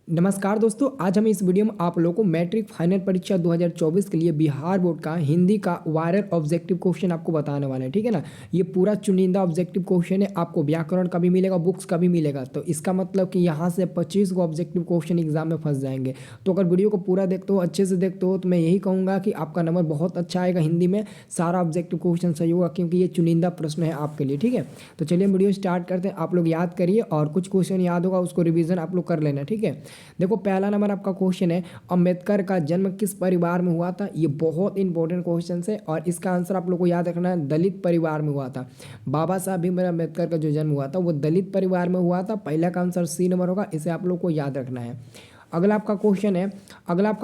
नमस्कार दोस्तों, आज हम इस वीडियो में आप लोगों को मैट्रिक फाइनल परीक्षा 2024 के लिए बिहार बोर्ड का हिंदी का वायरल ऑब्जेक्टिव क्वेश्चन आपको बताने वाले हैं। ठीक है ना। ये पूरा चुनिंदा ऑब्जेक्टिव क्वेश्चन है। आपको व्याकरण का भी मिलेगा, बुक्स का भी मिलेगा। तो इसका मतलब कि यहाँ से 25 को ऑब्जेक्टिव क्वेश्चन एग्जाम में फंस जाएंगे। तो अगर वीडियो को पूरा देखते हो, अच्छे से देखते हो, तो मैं यही कहूँगा कि आपका नंबर बहुत अच्छा आएगा। हिंदी में सारा ऑब्जेक्टिव क्वेश्चन सही होगा, क्योंकि ये चुनिंदा प्रश्न है आपके लिए। ठीक है, तो चलिए वीडियो स्टार्ट करते हैं। आप लोग याद करिए और कुछ क्वेश्चन याद होगा उसको रिविजन आप लोग कर लेना। ठीक है, देखो पहला नंबर आपका क्वेश्चन है, अम्बेडकर का जन्म किस परिवार में हुआ था। ये बहुत इंपॉर्टेंट क्वेश्चन है और इसका आंसर आप लोग को याद रखना है, दलित परिवार में हुआ था। बाबा साहब भीमराव अम्बेडकर का जो जन्म हुआ था वो दलित परिवार में हुआ था। पहला का आंसर सी नंबर होगा, इसे आप लोग को याद रखना है। अगला आपका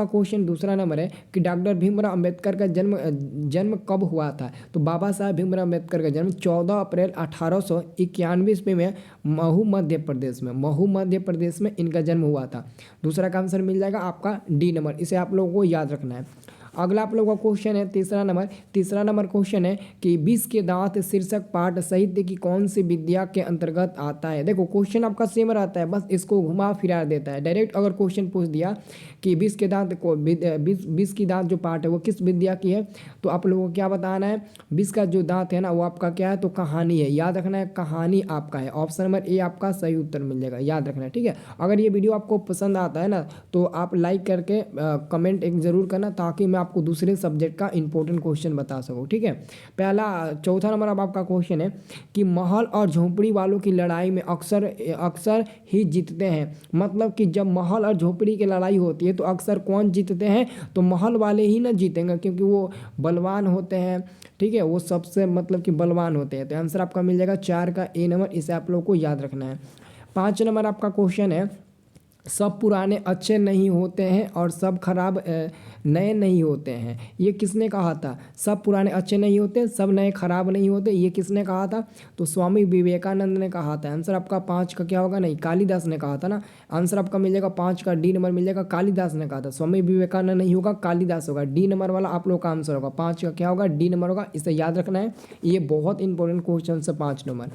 क्वेश्चन दूसरा नंबर है कि डॉक्टर भीमराव अंबेडकर का जन्म कब हुआ था। तो बाबा साहब भीमराव अंबेडकर का जन्म 14 अप्रैल 1891 ईस्वी में महू मध्य प्रदेश में इनका जन्म हुआ था। दूसरा का आंसर मिल जाएगा आपका डी नंबर, इसे आप लोगों को याद रखना है। अगला आप लोगों का क्वेश्चन है तीसरा नंबर क्वेश्चन है कि 20 के दांत शीर्षक पाठ साहित्य की कौन सी विद्या के अंतर्गत आता है। देखो क्वेश्चन आपका सेम रहता है, बस इसको घुमा फिरा देता है। डायरेक्ट अगर क्वेश्चन पूछ दिया कि 20 के दांत को 20 की दांत जो पाठ है वो किस विद्या की है, तो आप लोगों को क्या बताना है। 20 का जो दांत है ना वो आपका क्या है, तो कहानी है। याद रखना है, कहानी आपका है। ऑप्शन नंबर ए आपका सही उत्तर मिल जाएगा, याद रखना है। ठीक है, अगर ये वीडियो आपको पसंद आता है ना तो आप लाइक करके कमेंट एक जरूर करना, ताकि मैं आपको दूसरे सब्जेक्ट का इंपॉर्टेंट क्वेश्चन बता सकूं। ठीक है, चौथा नंबर अब आपका क्वेश्चन है कि महल और झोपड़ी वालों की लड़ाई में अक्सर ही जीतते हैं। मतलब कि जब महल और झोपड़ी की लड़ाई होती है तो अक्सर कौन जीतते हैं, तो महल वाले ही ना जीतेंगे, क्योंकि वो बलवान होते हैं। ठीक है, वो सबसे मतलब कि बलवान होते हैं। तो आंसर आपका मिल जाएगा 4 का ए नंबर, इसे आप लोग को याद रखना है। 5 नंबर आपका क्वेश्चन है, सब पुराने अच्छे नहीं होते हैं और सब खराब नए नहीं होते हैं। ये किसने कहा था। सब पुराने अच्छे नहीं होते, सब नए खराब नहीं होते, ये किसने कहा था, तो स्वामी विवेकानंद ने कहा था। आंसर आपका 5 का क्या होगा, नहीं कालिदास ने कहा था ना। आंसर आपका मिल जाएगा 5 का डी नंबर मिल जाएगा, कालिदास ने कहा था। स्वामी विवेकानंद नहीं होगा, कालिदास होगा। डी नंबर वाला आप लोग का आंसर होगा। 5 का क्या होगा, डी नंबर होगा, इसे याद रखना है। ये बहुत इंपॉर्टेंट क्वेश्चन है 5 नंबर।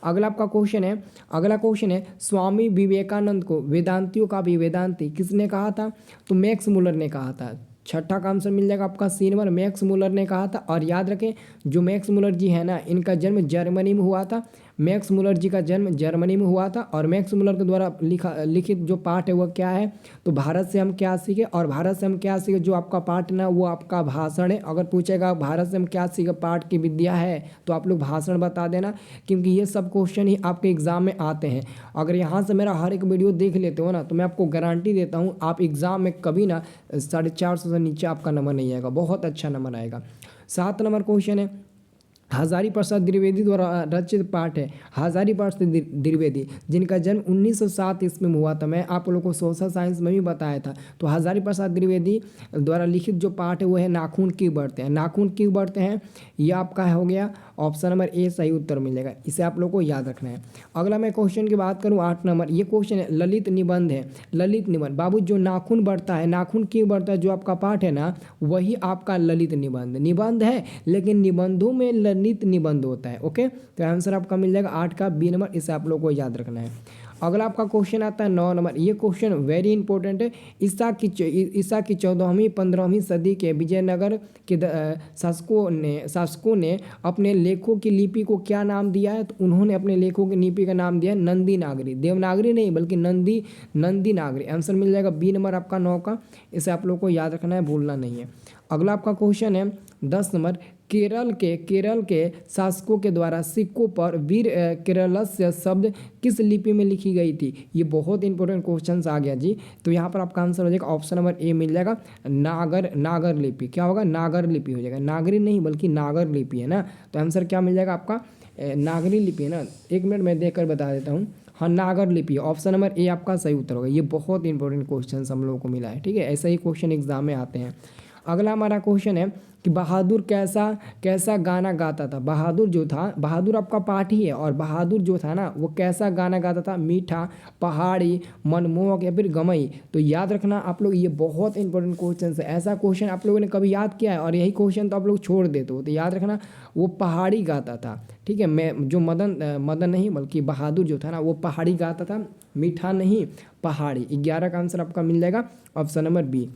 अगला क्वेश्चन है स्वामी विवेकानंद को वेदांतियों का भी वेदांती किसने कहा था, तो मैक्स मुलर ने कहा था। छठा का आंसर मिल जाएगा आपका सी नंबर, मैक्स मुलर ने कहा था। और याद रखें, जो मैक्स मुलर जी है ना, इनका जन्म जर्मनी में हुआ था। मैक्स मुलर जी का जन्म जर्मनी में हुआ था। और मैक्स मुलर के द्वारा लिखित जो पाठ है वह क्या है, तो भारत से हम क्या सीखे। और भारत से हम क्या सीखे जो आपका पाठ ना वो आपका भाषण है। अगर पूछेगा भारत से हम क्या सीखे पाठ की विद्या है, तो आप लोग भाषण बता देना, क्योंकि ये सब क्वेश्चन ही आपके एग्जाम में आते हैं। अगर यहाँ से मेरा हर एक वीडियो देख लेते हो ना, तो मैं आपको गारंटी देता हूँ आप एग्जाम में कभी ना 450 से नीचे आपका नंबर नहीं आएगा, बहुत अच्छा नंबर आएगा। 7 नंबर क्वेश्चन है, हजारी प्रसाद द्विवेदी द्वारा रचित पाठ है। हजारी प्रसाद द्विवेदी जिनका जन्म 1907 ईस्वी में हुआ था। मैं आप लोगों को सोशल साइंस में भी बताया था। तो हजारी प्रसाद द्विवेदी द्वारा लिखित जो पाठ है वो है नाखून क्यों बढ़ते हैं। नाखून क्यों बढ़ते हैं, ये आपका हो गया ऑप्शन नंबर ए सही उत्तर मिलेगा, इसे आप लोगों को याद रखना है। अगला मैं क्वेश्चन की बात करूँ 8 नंबर, ये क्वेश्चन है ललित निबंध है। ललित निबंध बाबू जो नाखून बढ़ता है, नाखून क्यों बढ़ता है, जो आपका पाठ है ना वही आपका ललित निबंध है। लेकिन निबंधों में ललित निबंध होता है। ओके, तो आंसर आपका मिल जाएगा 8 का बी नंबर, इसे आप लोगों को याद रखना है। अगला आपका क्वेश्चन आता है 9 नंबर, ये क्वेश्चन वेरी इंपॉर्टेंट है। ईसा की 14वीं 15वीं सदी के विजयनगर के शासकों ने अपने लेखों की लिपि को क्या नाम दिया है, तो उन्होंने अपने लेखों की लिपि का नाम दिया है नंदी नागरी। देवनागरी नहीं बल्कि नंदी नागरी। आंसर मिल जाएगा बी नंबर आपका 9 का, इसे आप लोग को याद रखना है, भूलना नहीं है। अगला आपका क्वेश्चन है 10 नंबर, केरल के शासकों के द्वारा सिक्कों पर वीर केरलस्य शब्द किस लिपि में लिखी गई थी। ये बहुत इंपॉर्टेंट क्वेश्चन आ गया जी। तो यहाँ पर आपका आंसर हो जाएगा ऑप्शन नंबर ए मिल जाएगा, नागर लिपि। क्या होगा, नागर लिपि हो जाएगा, नागरी नहीं बल्कि नागर लिपि है ना। तो आंसर क्या मिल जाएगा आपका, नागरी लिपि है ना। एक मिनट मैं देख कर बता देता हूँ। हाँ, नागर लिपि, ऑप्शन नंबर ए आपका सही उत्तर होगा। ये बहुत इंपॉर्टेंट क्वेश्चन हम लोगों को मिला है। ठीक है, ऐसे ही क्वेश्चन एग्जाम में आते हैं। अगला हमारा क्वेश्चन है कि बहादुर कैसा कैसा गाना गाता था। बहादुर जो था, बहादुर आपका पाठी है, और बहादुर जो था ना वो कैसा गाना गाता था, मीठा, पहाड़ी, मनमोहक या फिर गमई। तो याद रखना आप लोग, ये बहुत इंपॉर्टेंट क्वेश्चन है। ऐसा क्वेश्चन आप लोगों ने कभी याद किया है और यही क्वेश्चन तो आप लोग छोड़ देते हो। तो याद रखना वो पहाड़ी गाता था, ठीक है। मैं जो मदन नहीं बल्कि बहादुर जो था ना वो पहाड़ी गाता था, मीठा नहीं पहाड़ी। 11 का आंसर आपका मिल जाएगा ऑप्शन नंबर बी।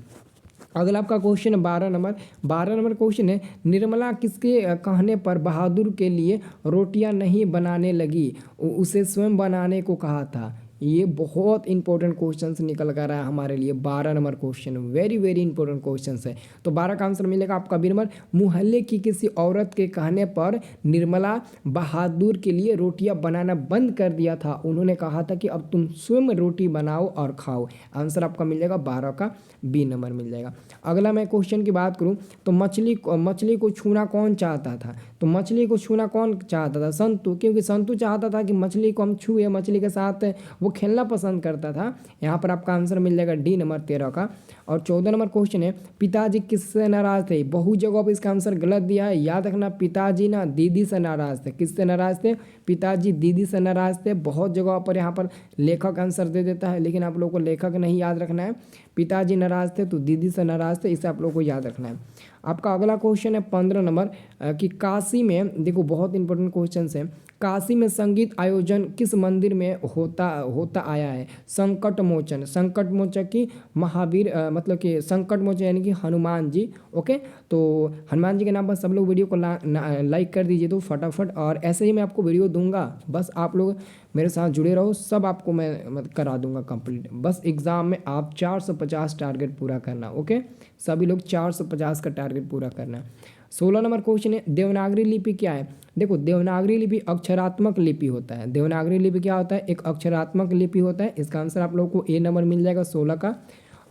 अगला आपका क्वेश्चन है 12 नंबर क्वेश्चन है, निर्मला किसके कहने पर बहादुर के लिए रोटियां नहीं बनाने लगी, उसे स्वयं बनाने को कहा था। ये बहुत इंपॉर्टेंट क्वेश्चन निकल कर आया हमारे लिए। 12 number question very very important question है। तो 12 का आंसर मिलेगा आपका बी नंबर। मुहल्ले की किसी औरत के कहने पर निर्मला बहादुर के लिए रोटियां बनाना बंद कर दिया था। उन्होंने कहा था कि अब तुम स्वयं रोटी बनाओ और खाओ। आंसर आपका मिल जाएगा 12 का बी नंबर मिल जाएगा। अगला मैं क्वेश्चन की बात करूं तो मछली को छूना कौन चाहता था। तो मछली को छूना कौन चाहता था, संतु, क्योंकि संतु चाहता था कि मछली को हम छुए, मछली के साथ वो खेलना पसंद करता था। यहाँ पर आपका आंसर मिल जाएगा डी नंबर 13 का। और 14 नंबर क्वेश्चन है, पिताजी किससे नाराज थे। बहु जगहों पर इसका आंसर गलत दिया है। याद रखना पिताजी ना दीदी से नाराज थे। किससे नाराज थे, पिताजी दीदी से नाराज थे। बहुत जगहों पर यहाँ पर लेखक आंसर दे देता है, लेकिन आप लोगों को लेखक नहीं याद रखना है। पिताजी नाराज थे तो दीदी से नाराज थे, इसे आप लोगों को याद रखना है। आपका अगला क्वेश्चन है 15 नंबर कि काशी में, देखो बहुत इंपॉर्टेंट क्वेश्चन है, काशी में संगीत आयोजन किस मंदिर में होता आया है। संकट मोचन की महावीर मतलब कि संकट मोचन यानी कि हनुमान जी। ओके, तो हनुमान जी के नाम पर सब लोग वीडियो को लाइक कर दीजिए तो फटाफट। और ऐसे ही मैं आपको वीडियो दूंगा, बस आप लोग मेरे साथ जुड़े रहो, सब आपको मैं करा दूंगा कंप्लीट। बस एग्ज़ाम में आप 450 टारगेट पूरा करना। ओके, सभी लोग 450 का टारगेट पूरा करना। 16 नंबर क्वेश्चन है, देवनागरी लिपि क्या है। देखो देवनागरी लिपि अक्षरात्मक लिपि होता है। देवनागरी लिपि क्या होता है, एक अक्षरात्मक लिपि होता है। इसका आंसर आप लोगों को ए नंबर मिल जाएगा 16 का।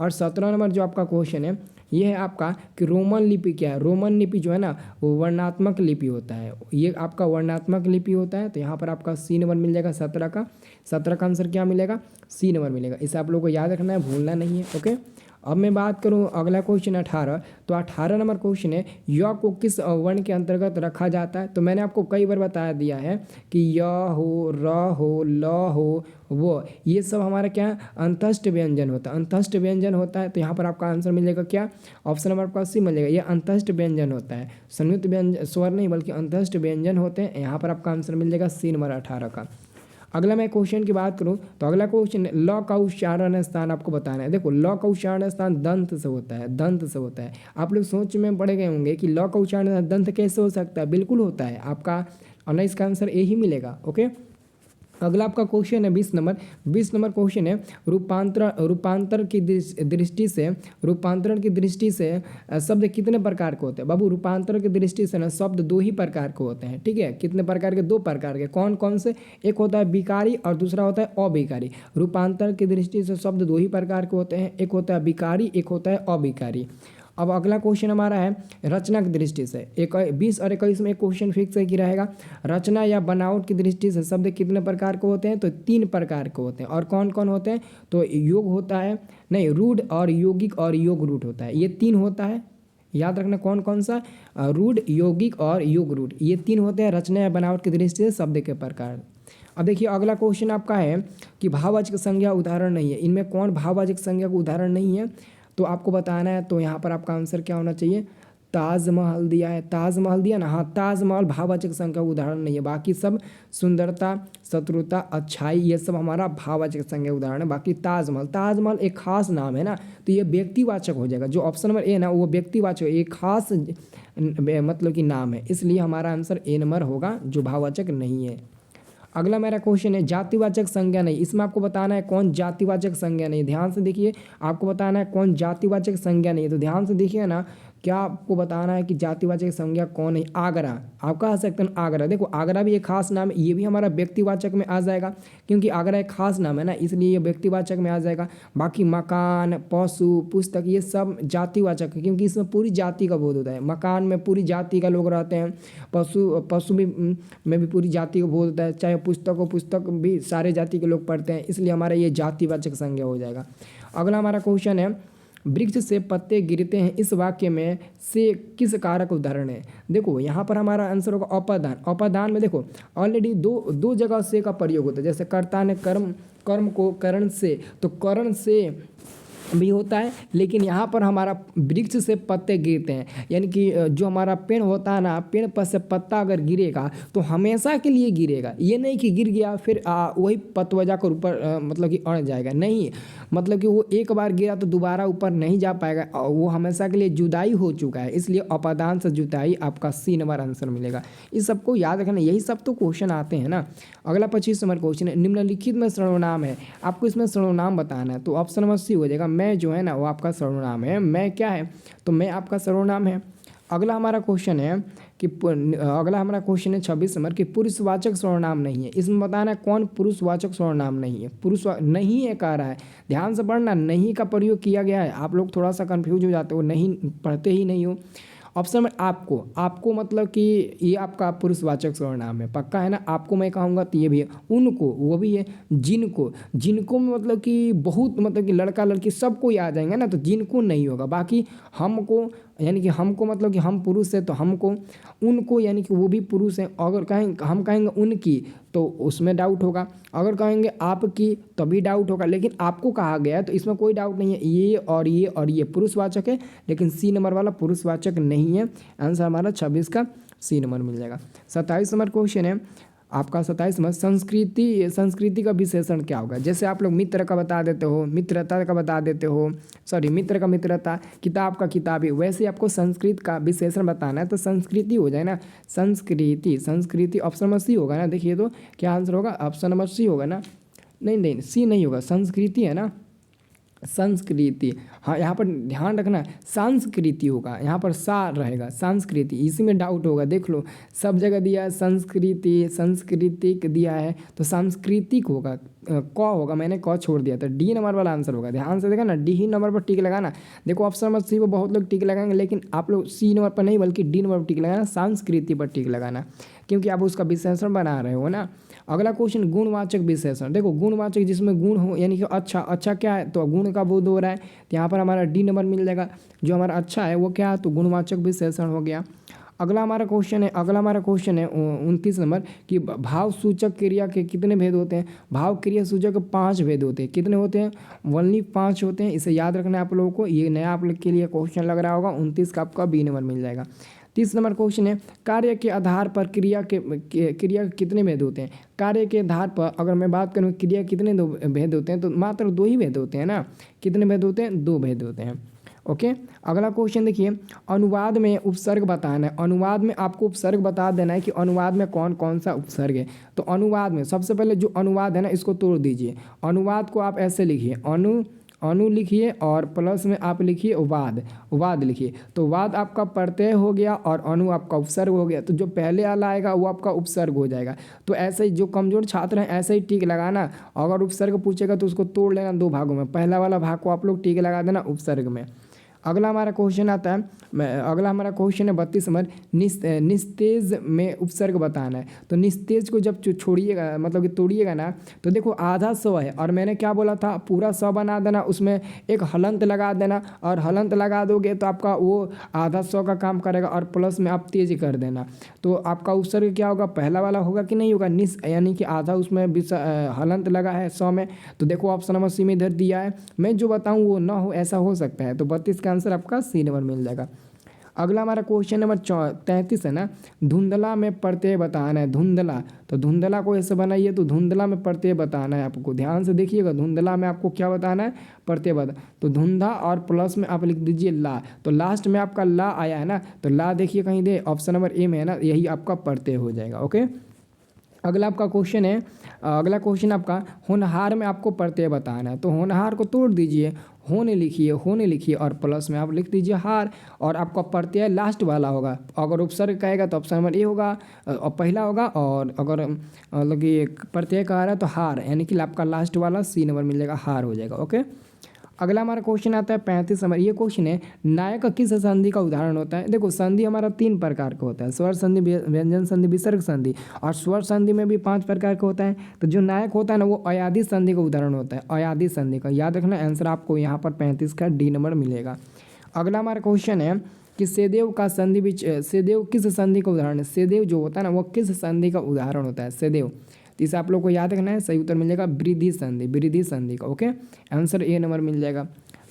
और 17 नंबर जो आपका क्वेश्चन है ये है आपका कि रोमन लिपि क्या है। रोमन लिपि जो है ना वो वर्णात्मक लिपि होता है, ये आपका वर्णात्मक लिपि होता है। तो यहाँ पर आपका सी नंबर मिल जाएगा 17 का। 17 का आंसर क्या मिलेगा, सी नंबर मिलेगा। इसे आप लोगों को याद रखना है, भूलना नहीं है। ओके, अब मैं बात करूं अगला क्वेश्चन 18। तो 18 नंबर क्वेश्चन है, य को किस वर्ण के अंतर्गत रखा जाता है। तो मैंने आपको कई बार बता दिया है कि य हो, र हो, ल हो, वो, ये सब हमारा क्या अंतस्थ व्यंजन होता है। अंतस्थ व्यंजन होता है। तो यहाँ पर आपका आंसर मिलेगा क्या, ऑप्शन नंबर आपका सी मिलेगा। ये अंतस्थ व्यंजन होता है, संयुक्त व्यंजन स्वर नहीं बल्कि अंतस्थ व्यंजन होते हैं। यहाँ पर आपका आंसर मिल जाएगा सी नंबर 18 का। अगला मैं क्वेश्चन की बात करूं तो अगला क्वेश्चन ल का उच्चारण स्थान आपको बताना है। देखो ल का उच्चारण स्थान दंत से होता है, दंत से होता है। आप लोग सोच में पड़े गए होंगे कि ल का उच्चारण दंत कैसे हो सकता है, बिल्कुल होता है आपका, और इसका आंसर ए ही मिलेगा। ओके, अगला आपका क्वेश्चन है 20 नंबर क्वेश्चन है, रूपांतरण की दृष्टि से शब्द कितने प्रकार के होते हैं। बाबू रूपांतरण की दृष्टि से ना शब्द 2 ही प्रकार के होते हैं, ठीक है। कितने प्रकार के, 2 प्रकार के। कौन कौन से, एक होता है विकारी और दूसरा होता है अविकारी। रूपांतरण की दृष्टि से शब्द 2 ही प्रकार के होते हैं, एक होता है विकारी, एक होता है अविकारी। अब अगला क्वेश्चन हमारा है रचना की दृष्टि से। 20 और 21 में एक क्वेश्चन फिक्स है कि रहेगा, रचना या बनावट की दृष्टि से शब्द कितने प्रकार के होते हैं। तो 3 प्रकार के होते हैं। और कौन कौन होते हैं, तो योग होता है, नहीं रूढ़ और यौगिक और योग रूढ़ होता है। ये 3 होता है, याद रखना कौन कौन सा, रूढ़, यौगिक और योग रूढ़, ये 3 होते हैं रचना या बनावट की दृष्टि से शब्द के प्रकार। अब देखिए अगला क्वेश्चन आपका है कि भाववाचक संज्ञा उदाहरण नहीं है, इनमें कौन भाववाचक संज्ञा का उदाहरण नहीं है, तो आपको बताना है। तो यहाँ पर आपका आंसर क्या होना चाहिए, ताजमहल दिया है, ताजमहल दिया ना, हाँ ताजमहल भाववाचक संज्ञा का उदाहरण नहीं है। बाकी सब सुंदरता, शत्रुता, अच्छाई, ये सब हमारा भाववाचक संज्ञा उदाहरण है। बाकी ताजमहल एक खास नाम है ना, तो ये व्यक्तिवाचक हो जाएगा। जो ऑप्शन नंबर ए ना वो व्यक्तिवाचक, एक खास मतलब कि नाम है, इसलिए हमारा आंसर ए नंबर होगा जो भाववाचक नहीं है। अगला मेरा क्वेश्चन है जातिवाचक संज्ञा नहीं। इसमें आपको बताना है कौन जातिवाचक संज्ञा नहीं। ध्यान से देखिए, आपको बताना है कौन जातिवाचक संज्ञा नहीं है। तो ध्यान से देखिए ना, क्या आपको बताना है कि जातिवाचक संज्ञा कौन है। आगरा, आप कह सकते हैं आगरा। देखो आगरा भी एक खास नाम है, ये भी हमारा व्यक्तिवाचक में आ जाएगा, क्योंकि आगरा एक खास नाम है ना, इसलिए ये व्यक्तिवाचक में आ जाएगा। बाकी मकान, पशु, पुस्तक, ये सब जातिवाचक है, क्योंकि इसमें पूरी जाति का बोध होता है। मकान में पूरी जाति का लोग रहते हैं, पशु में भी पूरी जाति का बोध होता है, चाहे पुस्तक भी सारे जाति के लोग पढ़ते हैं, इसलिए हमारा ये जातिवाचक संज्ञा हो जाएगा। अगला हमारा क्वेश्चन है वृक्ष से पत्ते गिरते हैं इस वाक्य में से किस कारक उदाहरण है। देखो यहाँ पर हमारा आंसर होगा अपादान। अपादान में देखो ऑलरेडी दो जगह से का प्रयोग होता है, जैसे कर्ता ने कर्म को करण से, तो करण से भी होता है, लेकिन यहाँ पर हमारा वृक्ष से पत्ते गिरते हैं, यानी कि जो हमारा पेड़ होता है ना, पेड़ पर से पत्ता अगर गिरेगा तो हमेशा के लिए गिरेगा। ये नहीं कि गिर गया फिर वही पत्ता जाकर ऊपर मतलब कि अड़ जाएगा, नहीं, मतलब कि वो एक बार गिरा तो दोबारा ऊपर नहीं जा पाएगा, वो हमेशा के लिए जुदाई हो चुका है, इसलिए अपादान से जुदाई आपका सी नंबर आंसर मिलेगा। इस सबको याद रखना, यही सब तो क्वेश्चन आते हैं ना। अगला 25 नंबर क्वेश्चन है, निम्नलिखित में सर्वनाम है, आपको इसमें सर्वनाम बताना है, तो ऑप्शन नंबर सी हो जाएगा। मैं जो है ना वो आपका सर्वनाम है। मैं क्या है, तो मैं आपका सर्वनाम है। अगला हमारा क्वेश्चन है कि अगला हमारा क्वेश्चन है 26 नंबर कि पुरुषवाचक सर्वनाम नहीं है। इसमें बताना है कौन पुरुषवाचक सर्वनाम नहीं है। नहीं है कह रहा है, ध्यान से पढ़ना, नहीं का प्रयोग किया गया है। आप लोग थोड़ा सा कंफ्यूज हो जाते हो, नहीं पढ़ते ही नहीं हो। ऑप्शन में आपको मतलब कि ये आपका पुरुषवाचक सर्वनाम है, पक्का है ना। आपको मैं कहूँगा तो ये भी है, उनको वो भी है, जिनको में मतलब कि बहुत मतलब कि लड़का लड़की सबको आ जाएंगे ना, तो जिनको नहीं होगा। बाकी हमको यानी कि हमको मतलब कि हम पुरुष है तो हमको, उनको यानी कि वो भी पुरुष हैं। अगर कहेंगे हम कहेंगे उनकी तो उसमें डाउट होगा, अगर कहेंगे आपकी तभी डाउट होगा, लेकिन आपको कहा गया है तो इसमें कोई डाउट नहीं है। ये और ये पुरुषवाचक है, लेकिन सी नंबर वाला पुरुषवाचक नहीं है। आंसर हमारा 26 का सी नंबर मिल जाएगा। 27 नंबर क्वेश्चन है आपका 27 में, संस्कृति का विशेषण क्या होगा। जैसे आप लोग मित्र का बता देते हो, मित्रता का बता देते हो, सॉरी मित्र का मित्रता, किताब का किताबी, वैसे आपको संस्कृत का विशेषण बताना है तो संस्कृति हो जाए ना। संस्कृति ऑप्शन नंबर सी होगा ना। देखिए तो क्या आंसर होगा, ऑप्शन नंबर सी होगा ना। नहीं सी नहीं होगा, संस्कृति है ना, संस्कृति। हाँ यहाँ पर ध्यान रखना, संस्कृति होगा, यहाँ पर सा रहेगा, संस्कृति। इसी में डाउट होगा, देख लो सब जगह दिया है संस्कृति, सांस्कृतिक दिया है तो सांस्कृतिक होगा, क होगा, मैंने क छोड़ दिया था। डी नंबर वाला आंसर होगा, ध्यान से देखा ना, डी ही नंबर पर टिक लगाना। देखो ऑप्शन नंबर सी पर बहुत लोग टिक लगाएंगे, लेकिन आप लोग सी नंबर पर नहीं बल्कि डी नंबर पर टिक लगाना, संस्कृति पर टिक लगाना, क्योंकि आप उसका विशेषण बना रहे हो ना। अगला क्वेश्चन, गुणवाचक विशेषण। देखो गुणवाचक जिसमें गुण हो, यानी कि अच्छा क्या है तो गुण का बोध हो रहा है, तो यहाँ पर हमारा डी नंबर मिल जाएगा। जो हमारा अच्छा है वो क्या है, तो गुणवाचक विशेषण हो गया। अगला हमारा क्वेश्चन है 29 नंबर कि भाव सूचक क्रिया के कितने भेद होते हैं। भाव क्रिया सूचक के 5 भेद होते हैं। कितने होते हैं, ओनली 5 होते हैं। इसे याद रखना है आप लोगों को, ये नया आप लोग के लिए क्वेश्चन लग रहा होगा। 29 का आपका बी नंबर मिल जाएगा। 30 नंबर क्वेश्चन है, कार्य के आधार पर क्रिया के कितने भेद होते हैं। कार्य के आधार पर अगर मैं बात करूँ क्रिया कितने दो भेद होते हैं, तो मात्र 2 ही भेद होते हैं ना। कितने भेद होते हैं, 2 भेद होते हैं। ओके, अगला क्वेश्चन देखिए, अनुवाद में उपसर्ग बताना है। अनुवाद में आपको उपसर्ग बता देना है कि अनुवाद में कौन कौन सा उपसर्ग है। तो अनुवाद में सबसे पहले जो अनुवाद है ना, इसको तोड़ दीजिए। अनुवाद को आप ऐसे लिखिए, अनु लिखिए और प्लस में आप लिखिए वाद लिखिए। तो वाद आपका प्रत्यय हो गया और अनु आपका उपसर्ग हो गया। तो जो पहले वाला आएगा वो आपका उपसर्ग हो जाएगा। तो ऐसे ही जो कमजोर छात्र हैं ऐसे ही टिक लगाना। अगर उपसर्ग पूछेगा तो उसको तोड़ लेना 2 भागों में, पहला वाला भाग को आप लोग टिक लगा देना उपसर्ग में। अगला हमारा क्वेश्चन आता है, अगला हमारा क्वेश्चन है 32 नंबर, निस्तेज में उपसर्ग बताना है। तो निस्तेज को जब छोड़िएगा मतलब कि तोड़िएगा ना, तो देखो आधा स है और मैंने क्या बोला था, पूरा स बना देना, उसमें एक हलंत लगा देना, और हलंत लगा दोगे तो आपका वो आधा स का काम करेगा और प्लस में आप तेज कर देना। तो आपका उपसर्ग क्या होगा, पहला वाला होगा कि नहीं होगा, निस, यानी कि आधा उसमें हलंत लगा है स में। तो देखो ऑप्शन नंबर सी में इधर दिया है, मैं जो बताऊँ वो ना हो ऐसा हो सकता है। तो 32 का आंसर आपका सी नंबर मिल जाएगा। अगला हमारा क्वेश्चन नंबर 33 है ना, धुंधला में प्रत्यय बताना है। धुंधला, तो धुंधला को ऐसे बनाइए, तो धुंधला में प्रत्यय बताना है आपको। ध्यान से देखिएगा, धुंधला में आपको क्या बताना है, प्रत्यय बता। तो धुंधा और प्लस में आप लिख दीजिए ला। तो लास्ट में आपका ला आया है ना, तो ला देखिए कहीं दे, ऑप्शन नंबर ए में है ना, यही आपका प्रत्यय हो जाएगा। ओके, अगला आपका क्वेश्चन है, अगला क्वेश्चन आपका होनहार में आपको प्रत्यय बताना है। तो होनहार को तोड़ दीजिए, होने लिखिए और प्लस में आप लिख दीजिए हार, और आपका प्रत्यय लास्ट वाला होगा। अगर उपसर्ग कहेगा तो ऑप्शन नंबर ए होगा और पहला होगा, और अगर मतलब कि प्रत्यय कह रहा है तो हार, यानी कि आपका लास्ट वाला सी नंबर मिल जाएगा, हार हो जाएगा। ओके, अगला हमारा क्वेश्चन आता है 35 नंबर। ये क्वेश्चन है, नायक किस संधि का उदाहरण होता है। देखो संधि हमारा 3 प्रकार का होता है, स्वर संधि, व्यंजन संधि, विसर्ग संधि। और स्वर संधि में भी 5 प्रकार का होता है। तो जो नायक होता है ना, वो अयादी संधि का उदाहरण होता है, अयादी संधि का। याद रखना, आंसर आपको यहाँ पर 35 का डी नंबर मिलेगा। अगला हमारा क्वेश्चन है कि सेदेव का संधि सेदेव किस संधि का उदाहरण है। सेदेव जो होता है ना, वो किस संधि का उदाहरण होता है, सेदेव। तो इसे आप लोग को याद रखना है, सही उत्तर मिल जाएगा वृद्धि संधि, वृद्धि संधि का। ओके, आंसर ए नंबर मिल जाएगा।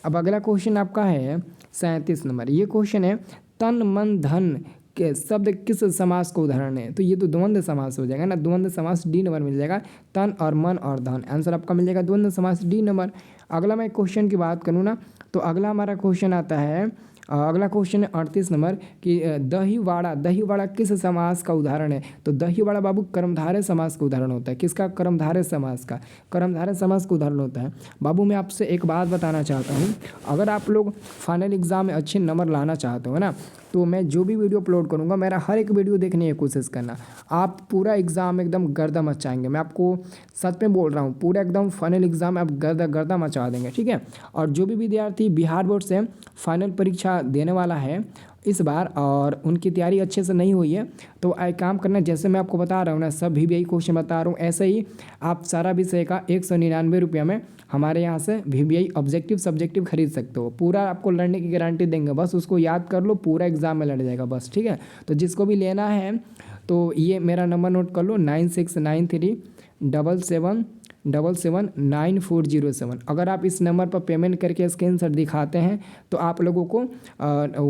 अब अगला क्वेश्चन आपका है 37 नंबर। ये क्वेश्चन है, तन मन धन के शब्द किस समास का उदाहरण है। तो ये तो द्वंद्व समास हो जाएगा ना, द्वंद्व समास डी नंबर मिल जाएगा, तन और मन और धन। आंसर आपका मिल जाएगा द्वंद्व समास डी नंबर। अगला मैं क्वेश्चन की बात करूँ ना, तो अगला हमारा क्वेश्चन आता है, अगला क्वेश्चन है 38 नंबर कि दहीवाड़ा, दहीवाड़ा किस समास का उदाहरण है। तो दहीवाड़ा बाबू कर्मधारय समास का उदाहरण होता है। किसका, कर्मधारय समास का, कर्मधारय समास का उदाहरण होता है। बाबू मैं आपसे एक बात बताना चाहता हूँ, अगर आप लोग फाइनल एग्जाम में अच्छे नंबर लाना चाहते हो ना, तो मैं जो भी वीडियो अपलोड करूँगा, मेरा हर एक वीडियो देखने की कोशिश करना। आप पूरा एग्ज़ाम एकदम गर्दा मचाएंगे, मैं आपको सच में बोल रहा हूँ, पूरा एकदम फाइनल एग्ज़ाम में आप गर्दा मचा देंगे, ठीक है। और जो भी विद्यार्थी बिहार बोर्ड से फाइनल परीक्षा देने वाला है इस बार और उनकी तैयारी अच्छे से नहीं हुई है, तो एक काम करना, जैसे मैं आपको बता रहा हूँ ना, सब भी यही क्वेश्चन बता रहा हूँ, ऐसे ही आप सारा विषय का 199 रुपये में हमारे यहाँ से VBI ऑब्जेक्टिव सब्जेक्टिव खरीद सकते हो। पूरा आपको लड़ने की गारंटी देंगे, बस उसको याद कर लो, पूरा एग्जाम में लड़ जाएगा बस, ठीक है। तो जिसको भी लेना है तो ये मेरा नंबर नोट कर लो, 9693777940 अगर आप इस नंबर पर पेमेंट करके स्क्रीनशॉट दिखाते हैं तो आप लोगों को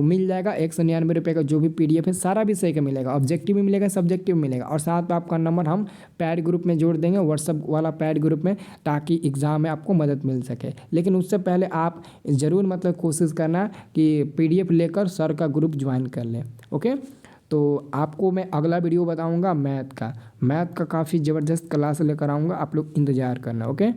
मिल जाएगा 199 रुपये का जो भी PDF है, सारा विषय का मिलेगा, ऑब्जेक्टिव भी मिलेगा, सब्जेक्टिव मिलेगा। और साथ में आपका नंबर हम पैड ग्रुप में जोड़ देंगे, व्हाट्सअप वाला पैड ग्रुप में, ताकि एग्ज़ाम में आपको मदद मिल सके। लेकिन उससे पहले आप ज़रूर मतलब कोशिश करना कि PDF लेकर सर का ग्रुप ज्वाइन कर लें। ओके, तो आपको मैं अगला वीडियो बताऊंगा मैथ का काफ़ी ज़बरदस्त क्लास लेकर आऊँगा, आप लोग इंतज़ार करना। ओके।